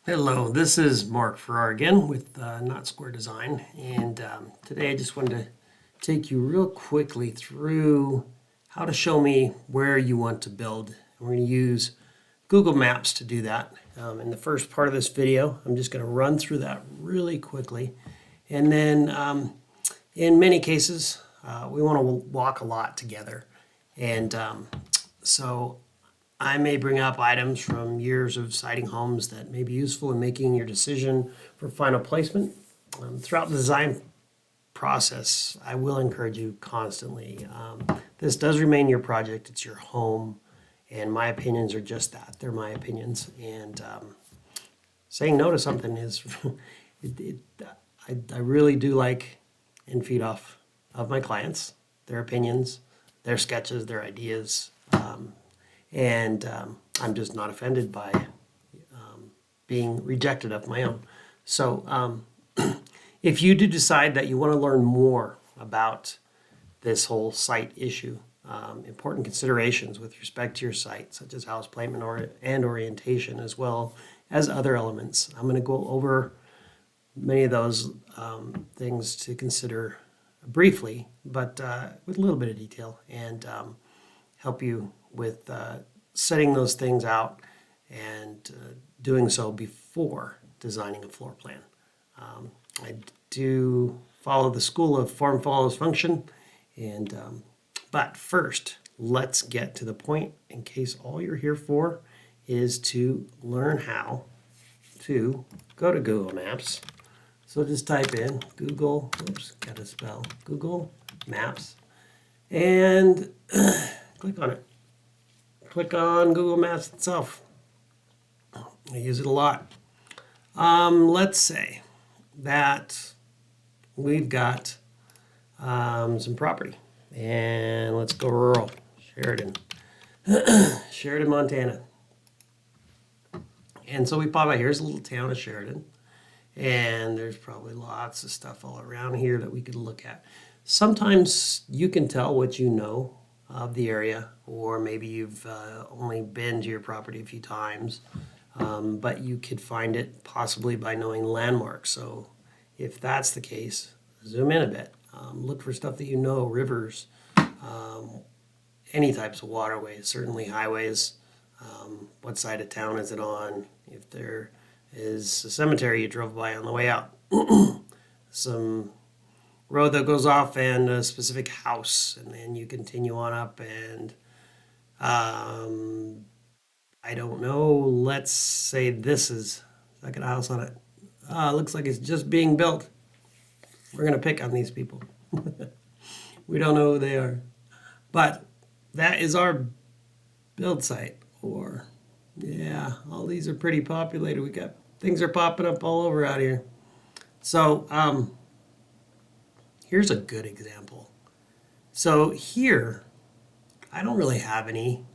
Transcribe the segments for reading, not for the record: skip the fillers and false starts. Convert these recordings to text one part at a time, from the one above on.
Hello, this is Mark Farrar again with Not Square Design, and today I just wanted to take you real quickly through how to show me where you want to build. We're going to use Google Maps to do that. In the first part of this video, I'm just going to run through that really quickly, and then in many cases, we want to walk a lot together, and so I may bring up items from years of siting homes that may be useful in making your decision for final placement. Throughout the design process, I will encourage you constantly. This does remain your project, it's your home, and my opinions are just that. They're my opinions. And saying no to something is, I really do like and feed off of my clients, their opinions, their sketches, their ideas. And I'm just not offended by being rejected of my own. So if you do decide that you want to learn more about this whole site issue, important considerations with respect to your site, such as house placement and orientation, as well as other elements, I'm going to go over many of those things to consider briefly, but with a little bit of detail, and help you with setting those things out and doing so before designing a floor plan. I do follow the school of form follows function, and but first, let's get to the point, in case all you're here for is to learn how to go to Google Maps. So just type in Google, oops, gotta spell, Google Maps, and click on it. Click on Google Maps itself. I use it a lot. Let's say that we've got some property, and let's go rural, Sheridan, Sheridan, Montana. And so we pop out, here's a little town of Sheridan, and there's probably lots of stuff all around here that we could look at. Sometimes you can tell what you know of the area, or maybe you've only been to your property a few times, but you could find it possibly by knowing landmarks. So if that's the case, zoom in a bit. Look for stuff that you know, rivers, any types of waterways, certainly highways. What side of town is it on? If there is a cemetery you drove by on the way out. Some road that goes off and a specific house, and then you continue on up, and I don't know, let's say this is like a house on it. Looks like it's just being built. We're gonna pick on these people. We don't know who they are, but that is our build site. Or yeah, all these are pretty populated. We got things are popping up all over out here. So here's a good example. So here, I don't really have any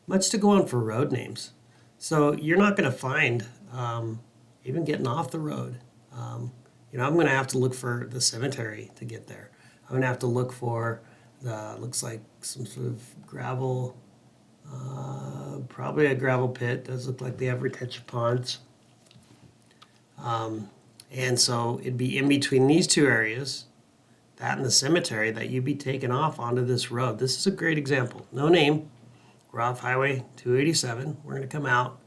much to go on for road names. So you're not going to find, even getting off the road, I'm going to have to look for the cemetery to get there. I'm going to have to look for looks like some sort of gravel, probably a gravel pit. Does look like they have retention ponds. And so it'd be in between these two areas, that and the cemetery, that you'd be taken off onto this road. This is a great example. No name. We're off Highway 287. We're going to come out,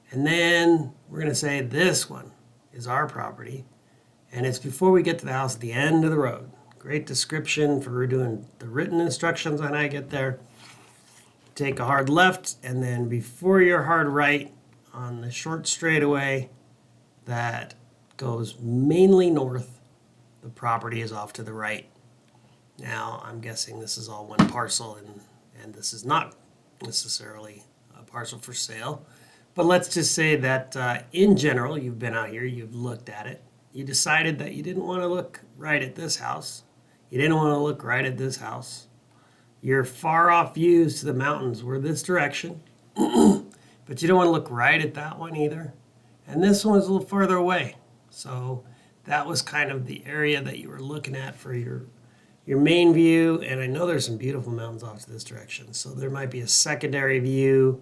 and then we're going to say this one is our property, and it's before we get to the house at the end of the road. Great description for doing the written instructions on how to get there. Take a hard left, and then before your hard right on the short straightaway that goes mainly north, the property is off to the right. Now, I'm guessing this is all one parcel, and this is not necessarily a parcel for sale. But let's just say that in general, you've been out here, you've looked at it. You decided that you didn't want to look right at this house. You didn't want to look right at this house. Your far off views to the mountains were this direction, but you don't want to look right at that one either. And this one was a little farther away. So that was kind of the area that you were looking at for your main view. And I know there's some beautiful mountains off to this direction. So there might be a secondary view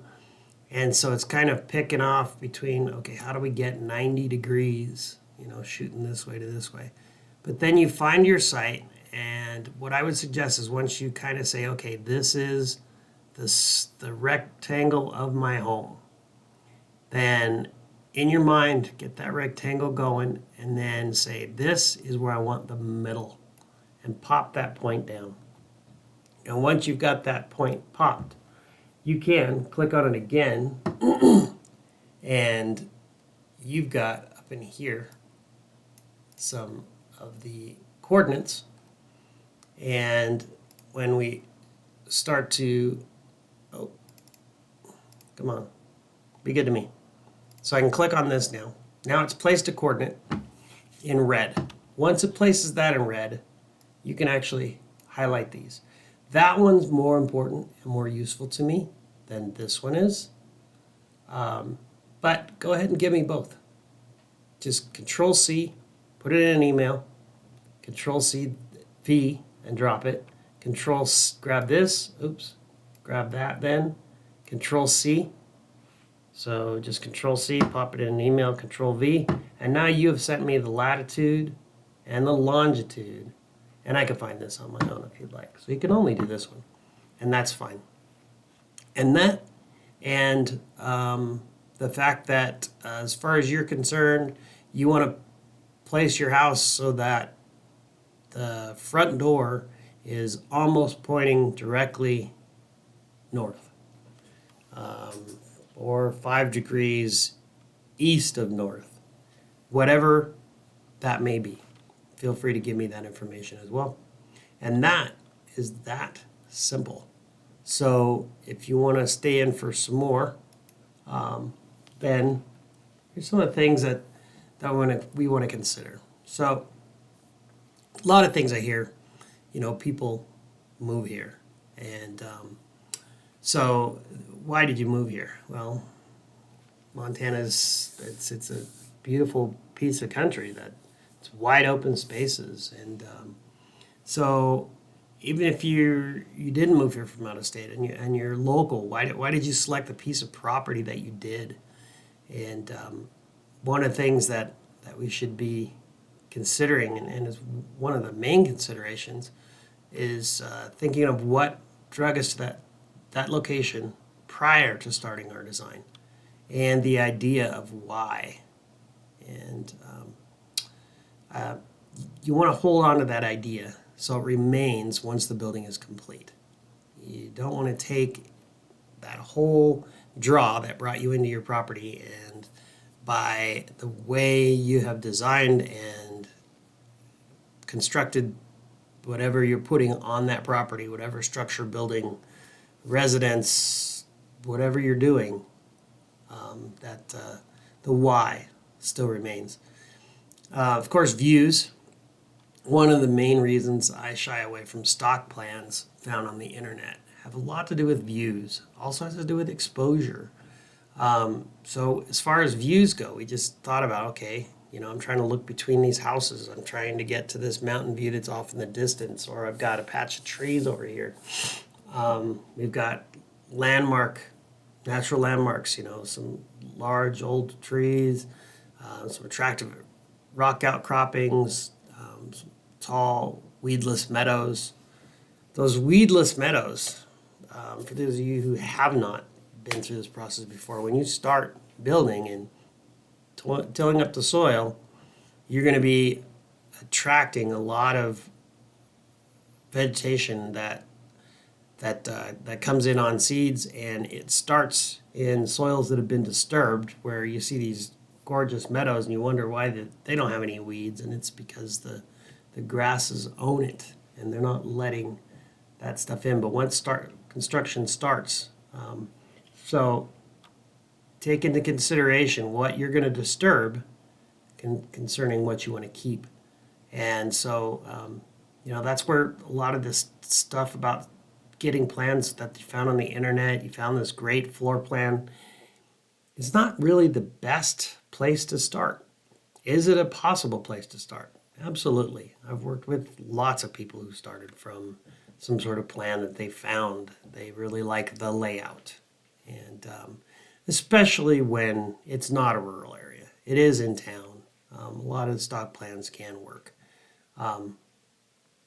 And so it's kind of picking off between, okay, how do we get 90 degrees, shooting this way to this way. But then you find your site, and what I would suggest is once you kind of say, okay, this is the rectangle of my home, then in your mind, get that rectangle going, and then say, this is where I want the middle, and pop that point down. And once you've got that point popped, you can click on it again, and you've got up in here some of the coordinates. And when we start to, oh, come on, be good to me. So I can click on this now. Now it's placed a coordinate in red. Once it places that in red, you can actually highlight these. That one's more important and more useful to me than this one is. But go ahead and give me both. Just Control C, put it in an email, Control C, V, and drop it. Grab this, oops, grab that then, Control C. So just Control C, pop it in an email, Control V, and now you have sent me the latitude and the longitude. And I can find this on my own if you'd like. So you can only do this one, and that's fine. And the fact that as far as you're concerned, you want to place your house so that the front door is almost pointing directly north, or 5 degrees east of north, whatever that may be. Feel free to give me that information as well. And that is that simple. So if you want to stay in for some more, then here's some of the things that we want to consider. So a lot of things I hear, people move here. And so why did you move here? Well, Montana's, it's a beautiful piece of country that it's wide open spaces. And so even if you didn't move here from out of state and you're local, why did you select the piece of property that you did? And one of the things that we should be considering, and is one of the main considerations, is thinking of what drug us to that location prior to starting our design, and the idea of why. And you want to hold on to that idea so it remains once the building is complete. You don't want to take that whole draw that brought you into your property, and by the way you have designed and constructed whatever you're putting on that property, whatever structure, building, residence, whatever you're doing, the why still remains. Of course, views. One of the main reasons I shy away from stock plans found on the internet have a lot to do with views. Also has to do with exposure. So as far as views go, we just thought about, okay, I'm trying to look between these houses. I'm trying to get to this mountain view that's off in the distance, or I've got a patch of trees over here. We've got natural landmarks, some large old trees, some attractive rock outcroppings, some tall weedless meadows. Those weedless meadows, for those of you who have not been through this process before, when you start building and tilling up the soil, you're going to be attracting a lot of vegetation that comes in on seeds, and it starts in soils that have been disturbed, where you see these gorgeous meadows and you wonder why they don't have any weeds, and it's because the grasses own it and they're not letting that stuff in. But once construction starts, so take into consideration what you're going to disturb concerning what you want to keep. And so that's where a lot of this stuff about getting plans that you found on the internet, you found this great floor plan, is not really the best place to start. Is it a possible place to start? Absolutely. I've worked with lots of people who started from some sort of plan that they found. They really like the layout. And especially when it's not a rural area. It is in town. A lot of stock plans can work.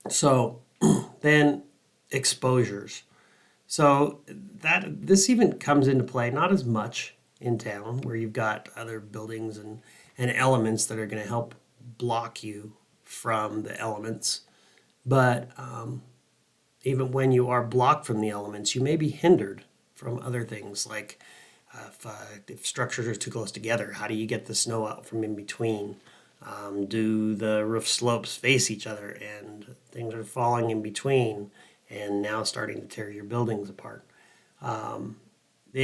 So then exposures. So that this even comes into play not as much in town where you've got other buildings and elements that are going to help block you from the elements. But even when you are blocked from the elements, you may be hindered from other things like if structures are too close together, how do you get the snow out from in between? Do the roof slopes face each other and things are falling in between and now starting to tear your buildings apart? The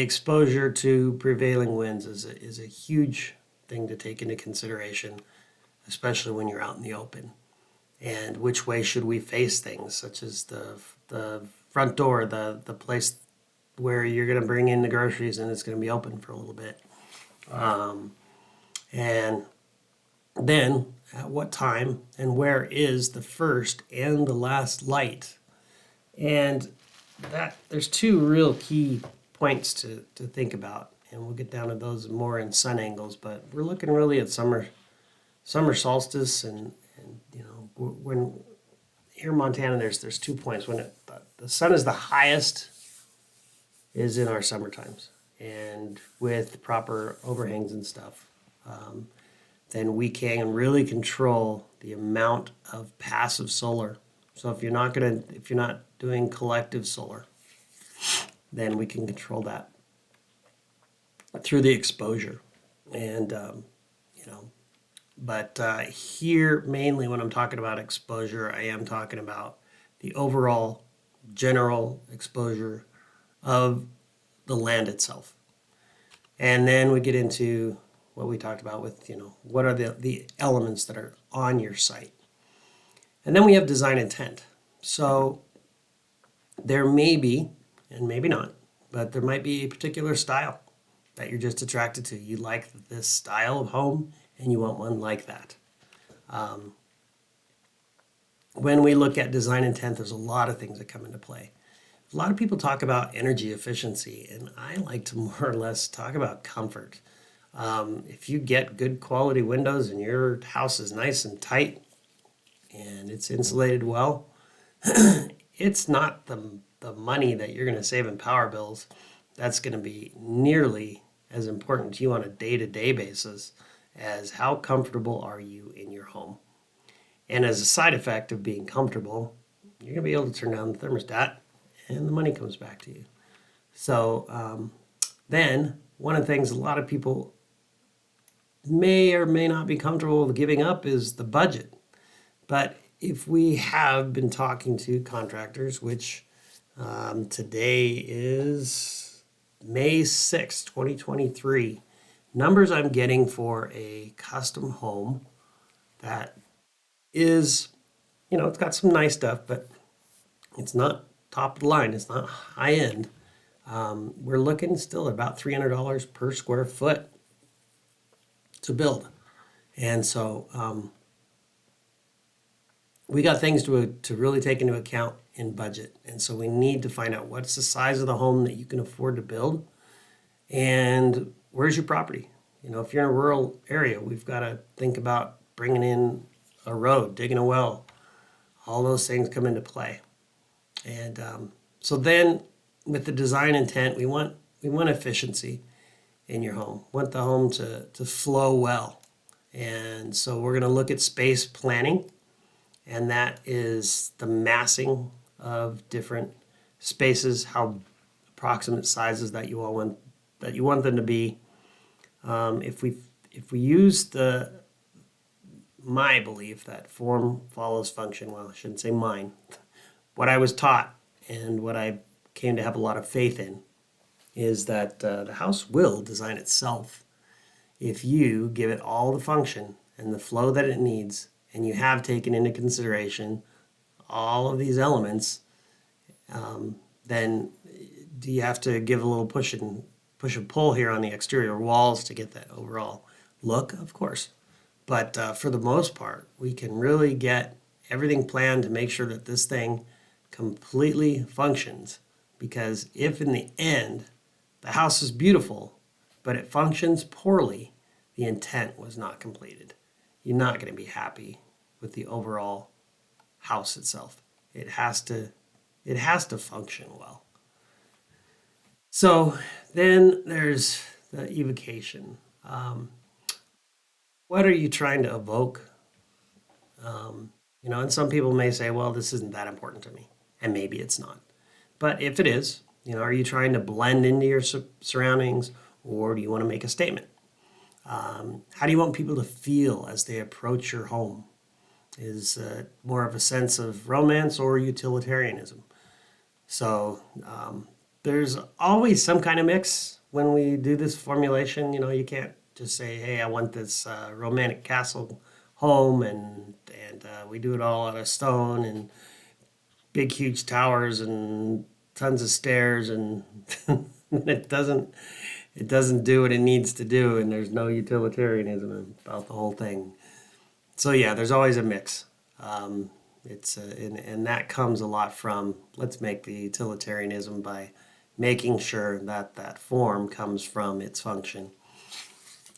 exposure to prevailing winds is a huge thing to take into consideration, especially when you're out in the open. And which way should we face things, such as the front door, the place where you're going to bring in the groceries and it's going to be open for a little bit. And then at what time and where is the first and the last light? And that there's two real key points to think about, and we'll get down to those more in sun angles, but we're looking really at summer solstice and when here in Montana there's 2 points when the sun is the highest is in our summer times, and with proper overhangs and stuff, then we can really control the amount of passive solar. So if you're not doing collective solar, then we can control that through the exposure. And but here mainly when I'm talking about exposure, I am talking about the overall general exposure of the land itself. And then we get into what we talked about with, what are the elements that are on your site. And then we have design intent. So there may be, and maybe not, but there might be a particular style that you're just attracted to. You like this style of home and you want one like that. When we look at design intent, there's a lot of things that come into play. A lot of people talk about energy efficiency, and I like to more or less talk about comfort. If you get good quality windows and your house is nice and tight and it's insulated well, it's not the money that you're going to save in power bills that's going to be nearly as important to you on a day-to-day basis as how comfortable are you in your home. And as a side effect of being comfortable, you're going to be able to turn down the thermostat and the money comes back to you. So then one of the things a lot of people may or may not be comfortable with giving up is the budget. But if we have been talking to contractors, which today is May 6, 2023, numbers I'm getting for a custom home that is, it's got some nice stuff, but it's not top of the line. It's not high end. We're looking still at about $300 per square foot to build. And so we got things to really take into account in budget. And so we need to find out what's the size of the home that you can afford to build and where's your property. If you're in a rural area, we've got to think about bringing in a road, digging a well. All those things come into play. And so then with the design intent, we want efficiency in your home. We want the home to flow well. And so we're going to look at space planning, and that is the massing of different spaces, how approximate sizes that you want them to be. If we use my belief that form follows function, well, I shouldn't say mine, what I was taught and what I came to have a lot of faith in is that the house will design itself if you give it all the function and the flow that it needs, and you have taken into consideration all of these elements. Then do you have to give a little push and pull here on the exterior walls to get that overall look? Of course. But for the most part, we can really get everything planned to make sure that this thing completely functions. Because if in the end the house is beautiful, but it functions poorly, the intent was not completed. You're not going to be happy with the overall house itself. It has to function well. So then there's the evocation. What are you trying to evoke? And some people may say, well, this isn't that important to me. And maybe it's not. But if it is, are you trying to blend into your surroundings, or do you want to make a statement? How do you want people to feel as they approach your home? Is more of a sense of romance or utilitarianism? So there's always some kind of mix when we do this formulation. You can't just say, hey, I want this romantic castle home, and we do it all out of stone and big, huge towers and tons of stairs, and it doesn't do what it needs to do, and there's no utilitarianism about the whole thing. So yeah, there's always a mix. And that comes a lot from, let's make the utilitarianism by making sure that that form comes from its function.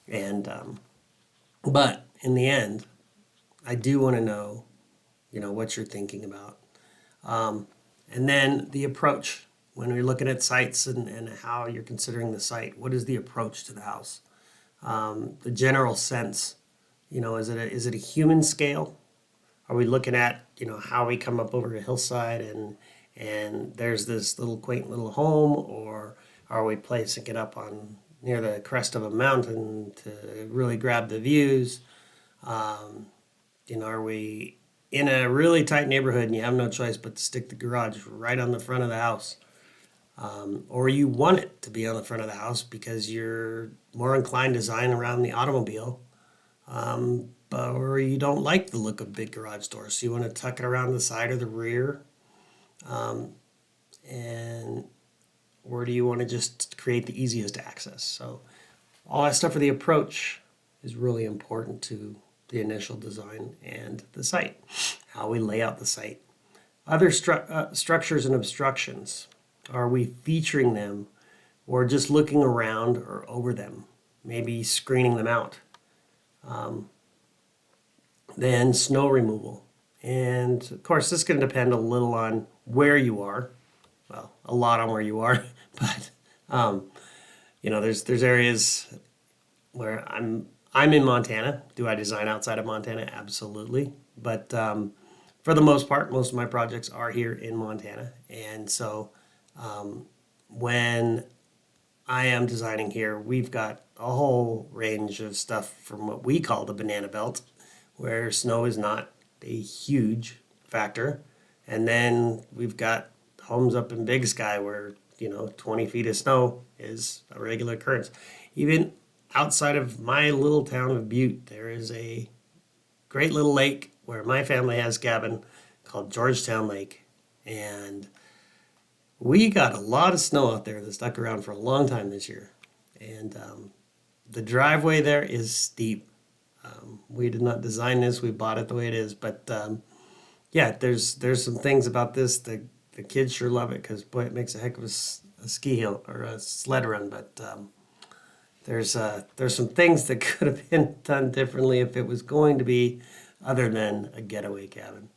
And but in the end, I do want to know, what you're thinking about. And then the approach, when you're looking at sites and how you're considering the site, what is the approach to the house? The general sense, is it a human scale? Are we looking at, how we come up over a hillside and there's this little quaint little home, or are we placing it up on near the crest of a mountain to really grab the views? Are we in a really tight neighborhood and you have no choice but to stick the garage right on the front of the house? Or you want it to be on the front of the house because you're more inclined to design around the automobile, or you don't like the look of big garage doors, so you want to tuck it around the side or the rear, and or do you want to just create the easiest access? So all that stuff for the approach is really important to the initial design and the site, how we lay out the site. Other structures and obstructions. Are we featuring them or just looking around or over them, maybe screening them out? Then snow removal. And of course, this can depend a little on where you are. Well, a lot on where you are, but there's areas where I'm in Montana. Do I design outside of Montana? Absolutely. But for the most part, most of my projects are here in Montana. And so when I am designing here, we've got a whole range of stuff from what we call the banana belt, where snow is not a huge factor. And then we've got homes up in Big Sky where, 20 feet of snow is a regular occurrence. Even outside of my little town of Butte, there is a great little lake where my family has a cabin called Georgetown Lake. And we got a lot of snow out there that stuck around for a long time this year. And the driveway there is steep. We did not design this. We bought it the way it is. But yeah, there's some things about this. The kids sure love it because, boy, it makes a heck of a ski hill or a sled run. But there's some things that could have been done differently if it was going to be other than a getaway cabin.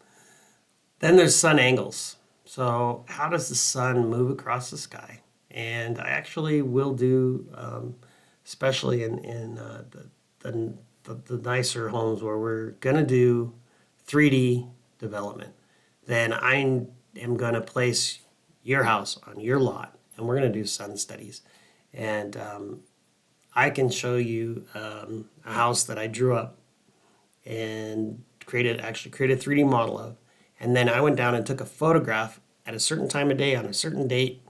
Then there's sun angles. So how does the sun move across the sky? And I actually will do, especially in the nicer homes where we're going to do 3D development, then I am going to place your house on your lot, and we're going to do sun studies. And I can show you a house that I drew up and created a 3D model of. And then I went down and took a photograph at a certain time of day on a certain date.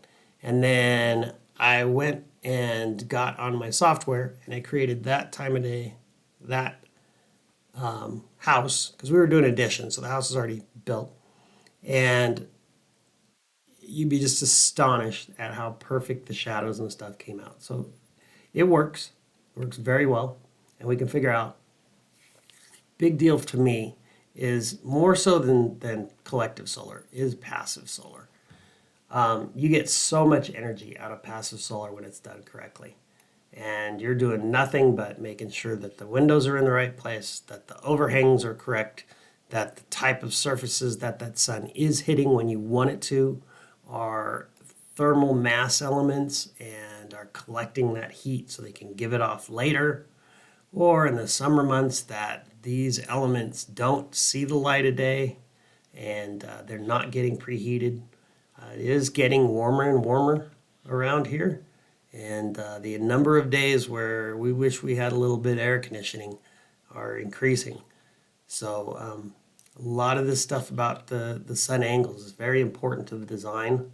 And then I went and got on my software and I created that time of day, that house, because we were doing addition, so the house is already built. And you'd be just astonished at how perfect the shadows and stuff came out. So it works very well, and we can figure out. Big deal to me is more so than collective solar is passive solar. You get so much energy out of passive solar when it's done correctly. and you're doing nothing but making sure that the windows are in the right place, that the overhangs are correct, that the type of surfaces that that sun is hitting when you want it to are thermal mass elements and are collecting that heat so they can give it off later, or in the summer months that these elements don't see the light of day and they're not getting preheated. It is getting warmer and warmer around here, and the number of days where we wish we had a little bit of air conditioning are increasing. So a lot of this stuff about the sun angles is very important to the design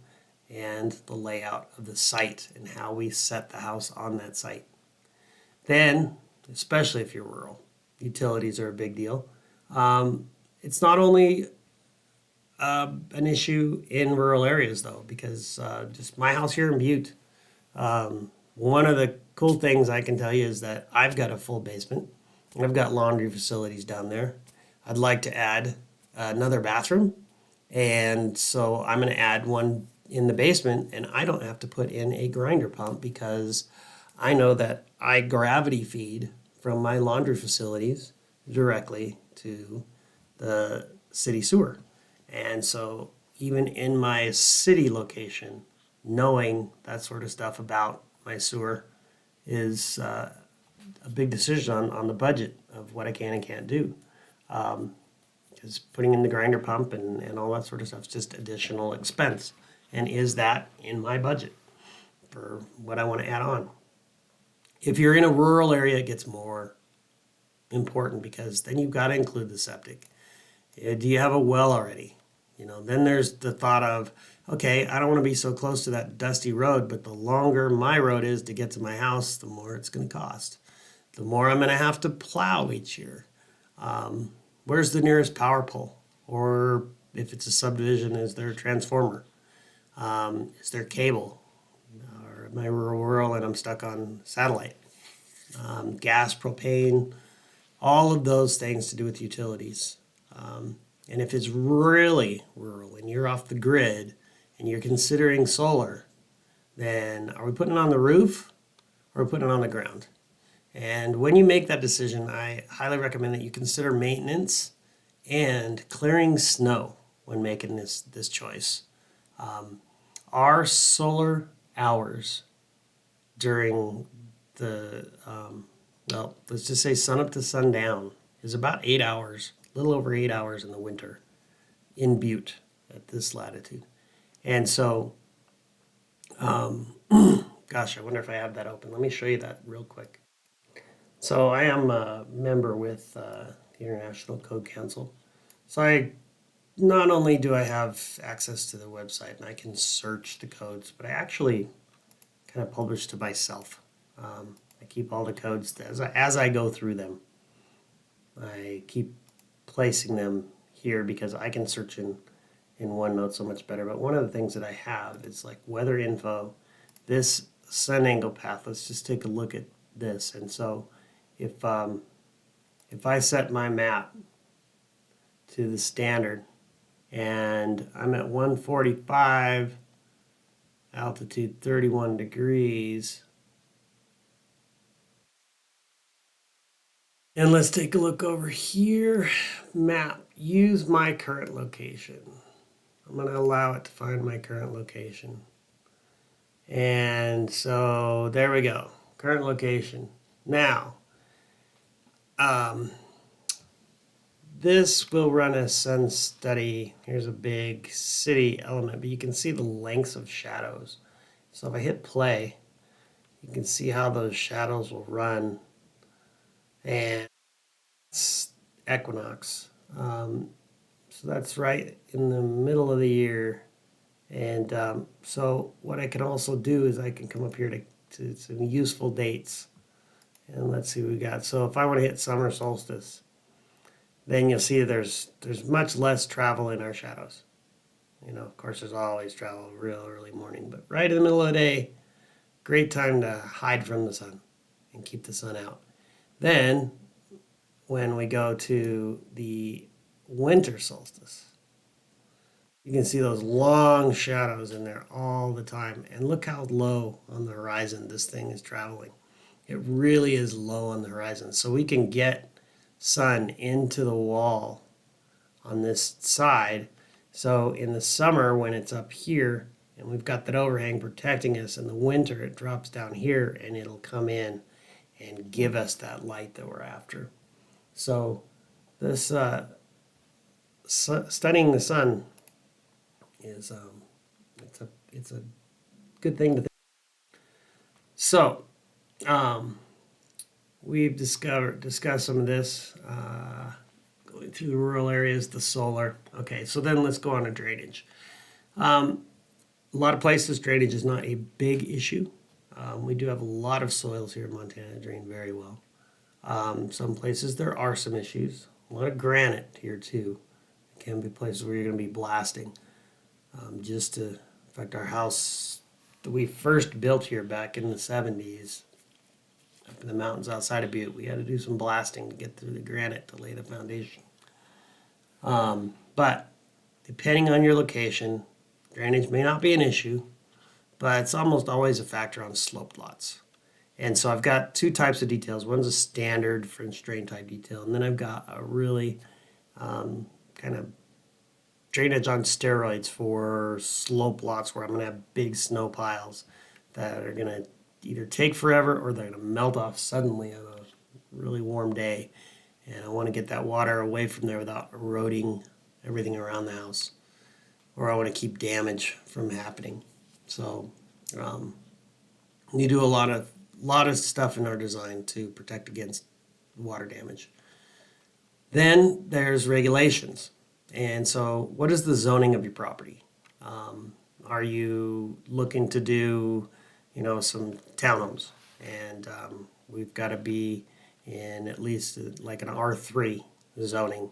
and the layout of the site and how we set the house on that site. Then, especially if you're rural, utilities are a big deal. It's not only an issue in rural areas though, because just my house here in Butte, one of the cool things I can tell you is that I've got a full basement. I've got laundry facilities down there. I'd like to add another bathroom, and so I'm going to add one in the basement, and I don't have to put in a grinder pump because I know that I gravity feed from my laundry facilities directly to the city sewer. And so, even in my city location, knowing that sort of stuff about my sewer is a big decision on the budget of what I can and can't do. Because putting in the grinder pump and all that sort of stuff is just additional expense. And is that in my budget for what I want to add on? If you're in a rural area, it gets more important because then you've got to include the septic. Do you have a well already? Then there's the thought of, okay, I don't want to be so close to that dusty road, but the longer my road is to get to my house, the more it's going to cost. The more I'm going to have to plow each year. Where's the nearest power pole? Or if it's a subdivision, is there a transformer? Is there cable? Or am I rural and I'm stuck on satellite? Gas, propane, all of those things to do with utilities. And if it's really rural and you're off the grid and you're considering solar, then are we putting it on the roof or are we putting it on the ground? And when you make that decision, I highly recommend that you consider maintenance and clearing snow when making this choice. Our solar hours during let's just say sun up to sundown is about 8 hours, a little over 8 hours in the winter in Butte at this latitude. And so, gosh, I wonder if I have that open. Let me show you that real quick. So I am a member with the International Code Council. So not only do I have access to the website and I can search the codes, but I actually kind of publish to myself. I keep all the codes as I go through them. I keep placing them here because I can search in OneNote so much better. But one of the things that I have is like weather info, this sun angle path. Let's just take a look at this. And so if I set my map to the standard and I'm at 145, altitude 31 degrees, and let's take a look over here. Map, use my current location. I'm going to allow it to find my current location. And so there we go, current location. Now, this will run a sun study. Here's a big city element, but you can see the lengths of shadows. So if I hit play, you can see how those shadows will run. And it's equinox. So that's right in the middle of the year. And so what I can also do is I can come up here to some useful dates. And let's see what we got. So if I want to hit summer solstice, then you'll see there's much less travel in our shadows. Of course, there's always travel real early morning, but right in the middle of the day, great time to hide from the sun and keep the sun out. Then, when we go to the winter solstice, you can see those long shadows in there all the time. And look how low on the horizon this thing is traveling. it really is low on the horizon. So we can get sun into the wall on this side. So in the summer, when it's up here and we've got that overhang protecting us, in the winter it drops down here and it'll come in and give us that light that we're after. So this studying the sun is it's a good thing to think. So we've discussed some of this going through the rural areas, the solar. Okay, so then let's go on to drainage. A lot of places drainage is not a big issue. We do have a lot of soils here in Montana that drain very well. Some places there are some issues. A lot of granite here too. It can be places where you're going to be blasting. Just to, in fact, our house that we first built here back in the 70s, up in the mountains outside of Butte, we had to do some blasting to get through the granite to lay the foundation. But depending on your location, drainage may not be an issue, but it's almost always a factor on sloped lots. And so I've got two types of details. One's a standard French drain type detail, and then I've got a really kind of drainage on steroids for slope lots where I'm going to have big snow piles that are going to either take forever or they're going to melt off suddenly on a really warm day. And I want to get that water away from there without eroding everything around the house, or I want to keep damage from happening. So you do a lot of stuff in our design to protect against water damage. Then there's regulations. And so what is the zoning of your property? Are you looking to do, some townhomes? And we've got to be in at least like an R3 zoning.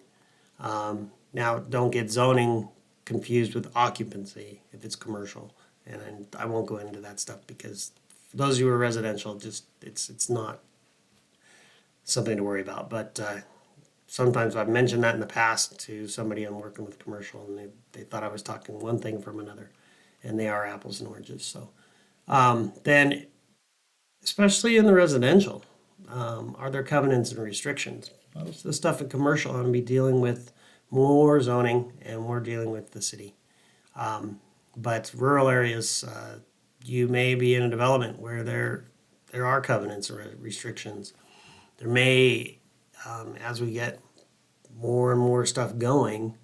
Now, don't get zoning confused with occupancy if it's commercial. And I won't go into that stuff because for those of you who are residential, just it's not something to worry about. But sometimes I've mentioned that in the past to somebody I'm working with commercial, and they thought I was talking one thing from another, and they are apples and oranges. So then, especially in the residential, are there covenants and restrictions? Most of the stuff in commercial, I'm going to be dealing with more zoning, and we're dealing with the city. But rural areas, you may be in a development where there are covenants or restrictions. There may, as we get more and more stuff going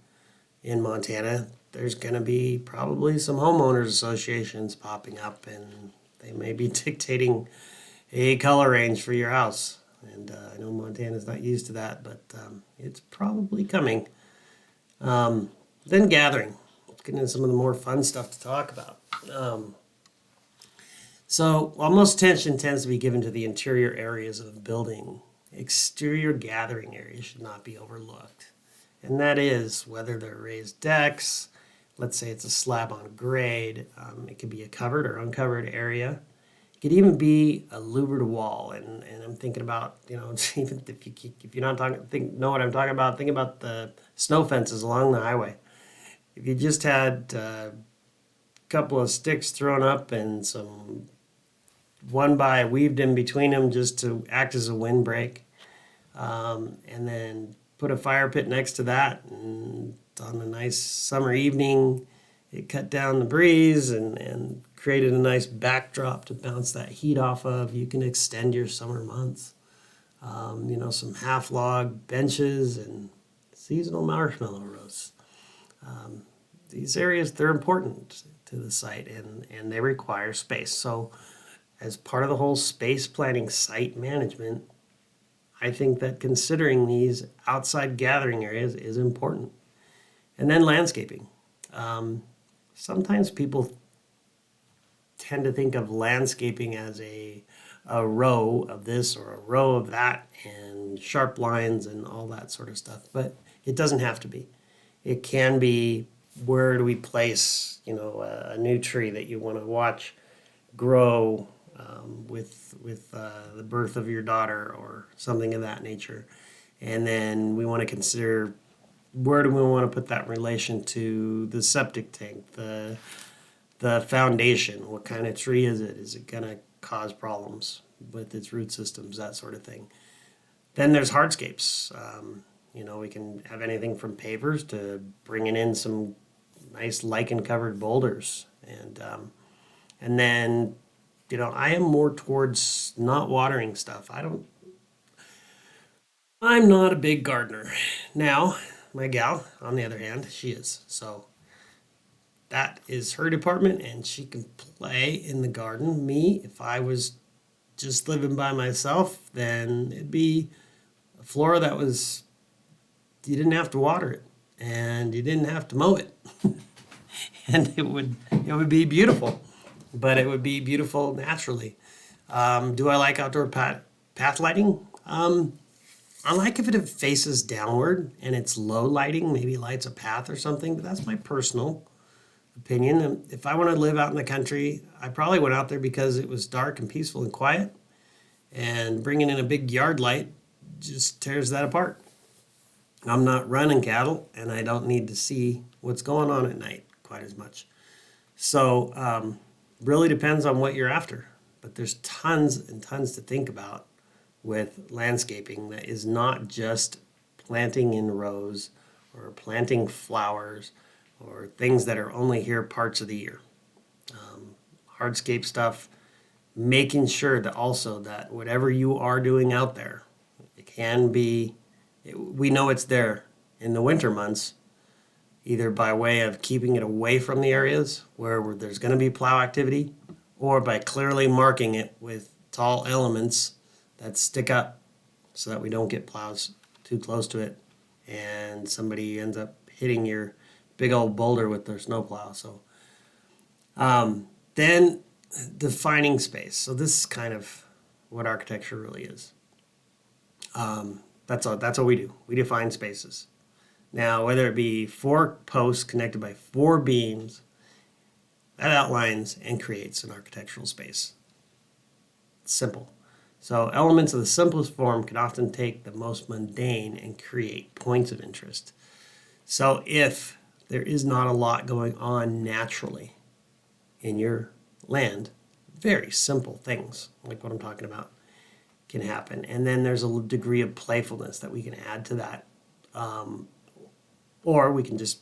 in Montana, there's going to be probably some homeowners associations popping up, and they may be dictating a color range for your house. And I know Montana's not used to that, but it's probably coming. Then gathering. Let's get into some of the more fun stuff to talk about. So while most attention tends to be given to the interior areas of a building, exterior gathering areas should not be overlooked. And that is whether they're raised decks, let's say it's a slab on grade, it could be a covered or uncovered area. It could even be a louvered wall. And I'm thinking about, even if you're not know what I'm talking about, think about the snow fences along the highway. If you just had a couple of sticks thrown up and some 1x weaved in between them just to act as a windbreak, and then put a fire pit next to that, and on a nice summer evening it cut down the breeze and created a nice backdrop to bounce that heat off of. You can extend your summer months. Some half log benches and seasonal marshmallow roasts. These areas, they're important to the site, and they require space. So as part of the whole space planning site management, I think that considering these outside gathering areas is important. And then landscaping. Sometimes people tend to think of landscaping as a row of this or a row of that and sharp lines and all that sort of stuff. But it doesn't have to be. It can be, where do we place, a new tree that you want to watch grow with the birth of your daughter or something of that nature. And then we want to consider, where do we want to put that in relation to the septic tank, the foundation? What kind of tree is it? Is it going to cause problems? with its root systems, that sort of thing. Then there's hardscapes. We can have anything from pavers to bringing in some nice lichen-covered boulders, and then I am more towards not watering stuff. I'm not a big gardener. Now, my gal, on the other hand, she is. So that is her department, and she can play in the garden. Me, if I was just living by myself, then it'd be a flora that was, you didn't have to water it and you didn't have to mow it. And it would be beautiful, but it would be beautiful naturally. Do I like outdoor path lighting? I like if it faces downward and it's low lighting, maybe lights a path or something, but that's my personal opinion. And if I want to live out in the country, I probably went out there because it was dark and peaceful and quiet, and bringing in a big yard light just tears that apart. I'm not running cattle, and I don't need to see what's going on at night quite as much. So really depends on what you're after, but there's tons and tons to think about with landscaping that is not just planting in rows or planting flowers or things that are only here parts of the year. Hardscape stuff, making sure that also that whatever you are doing out there, it can be, we know it's there in the winter months, either by way of keeping it away from the areas where there's going to be plow activity, or by clearly marking it with tall elements that stick up so that we don't get plows too close to it and somebody ends up hitting your big old boulder with their snowplow. So then defining space. So this is kind of what architecture really is. That's what we do. We define spaces. Now, whether it be 4 posts connected by 4 beams, that outlines and creates an architectural space. It's simple. So elements of the simplest form can often take the most mundane and create points of interest. So if there is not a lot going on naturally in your land, very simple things like what I'm talking about can happen. And then there's a degree of playfulness that we can add to that. Or we can just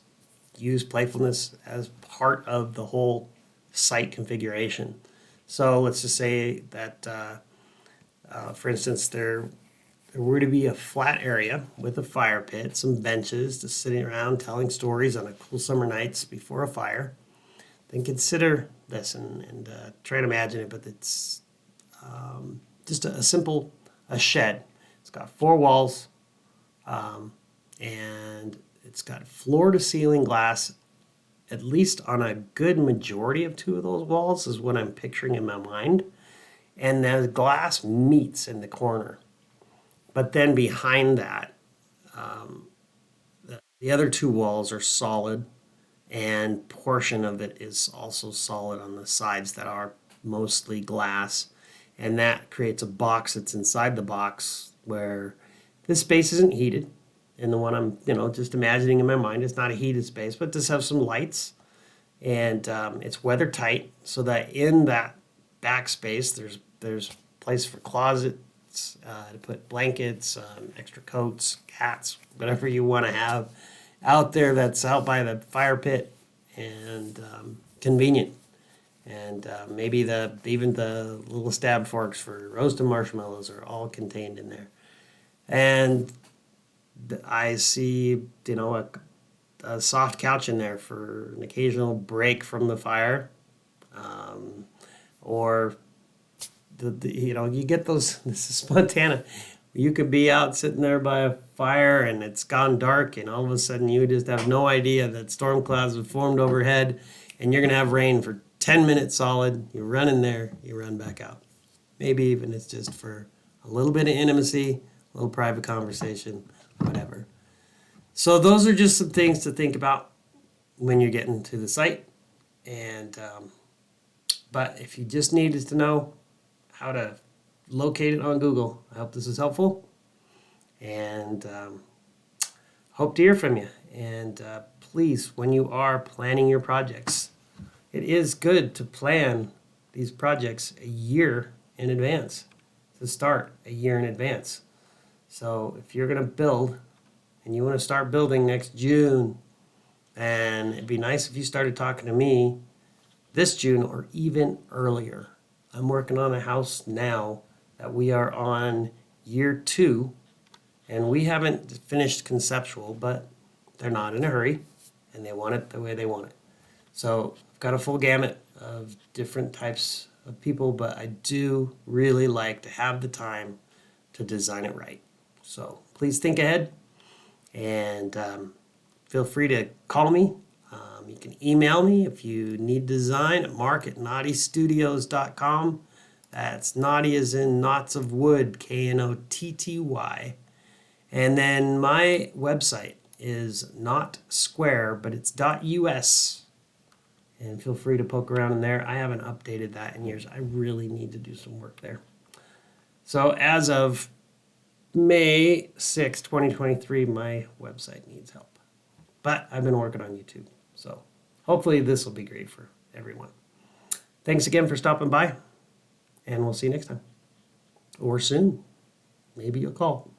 use playfulness as part of the whole site configuration. So let's just say that, for instance, there were to be a flat area with a fire pit, some benches just sitting around telling stories on a cool summer nights before a fire. Then consider this and try to imagine it, but it's just a simple shed. It's got 4 walls, and it's got floor-to-ceiling glass, at least on a good majority of 2 of those walls is what I'm picturing in my mind. And the glass meets in the corner. But then behind that, the other 2 walls are solid, and portion of it is also solid on the sides that are mostly glass. And that creates a box that's inside the box where this space isn't heated. And the one I'm, just imagining in my mind, it's not a heated space, but does have some lights. And it's weather tight, so that in that back space, there's place for closets, to put blankets, extra coats, cats, whatever you want to have out there that's out by the fire pit and convenient. And maybe even the little stab forks for roasting marshmallows are all contained in there. And I see, a soft couch in there for an occasional break from the fire, or you get those. This is Montana. You could be out sitting there by a fire and it's gone dark, and all of a sudden you just have no idea that storm clouds have formed overhead, and you're gonna have rain for 10 minutes solid. You run in there, you run back out. Maybe even it's just for a little bit of intimacy, a little private conversation, whatever. So those are just some things to think about when you're getting to the site. And but if you just needed to know how to locate it on Google, I hope this is helpful. And hope to hear from you. And please, when you are planning your projects, it is good to plan these projects a year in advance. to start a year in advance. So if you're going to build and you want to start building next June, then it'd be nice if you started talking to me this June or even earlier. I'm working on a house now that we are on year 2, and we haven't finished conceptual, but they're not in a hurry and they want it the way they want it. So I've got a full gamut of different types of people, but I do really like to have the time to design it right. So please think ahead and feel free to call me. You can email me if you need design at mark@knottystudios.com. That's Knotty as in knots of wood, Knotty. And then my website is not square, but it's .us. And feel free to poke around in there. I haven't updated that in years. I really need to do some work there. So as of May 6, 2023, my website needs help. But I've been working on YouTube. So hopefully this will be great for everyone. Thanks again for stopping by. And we'll see you next time. Or soon. Maybe you'll call.